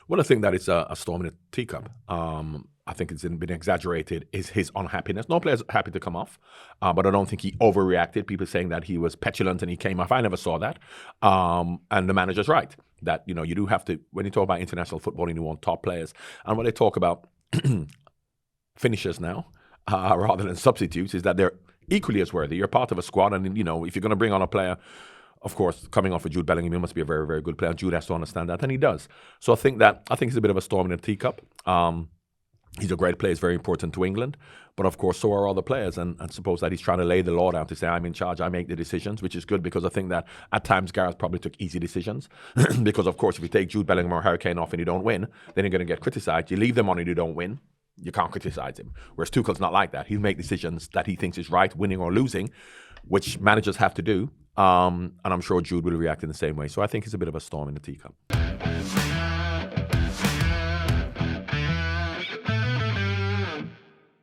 Well, I think that it's a storm in a teacup. I think it's been exaggerated. Is his unhappiness? No player's happy to come off, but I don't think he overreacted. People saying that he was petulant and he came off. I never saw that. And the manager's right that you do have to, when you talk about international football, you want top players, and when they talk about finishers now rather than substitutes, is that they're equally as worthy. You're part of a squad, and if you're going to bring on a player. Of course, coming off of Jude Bellingham, he must be a very, very good player. Jude has to understand that, and he does. So I think it's a bit of a storm in a teacup. He's a great player. He's very important to England. But of course, so are all the players. And suppose that he's trying to lay the law down to say, I'm in charge, I make the decisions, which is good because I think that at times Gareth probably took easy decisions. Because, of course, if you take Jude Bellingham or Harry Kane off and you don't win, then you're going to get criticised. You leave them on and you don't win, you can't criticise him. Whereas Tuchel's not like that. He'll make decisions that he thinks is right, winning or losing, which managers have to do. And I'm sure Jude will react in the same way. So I think it's a bit of a storm in the teacup.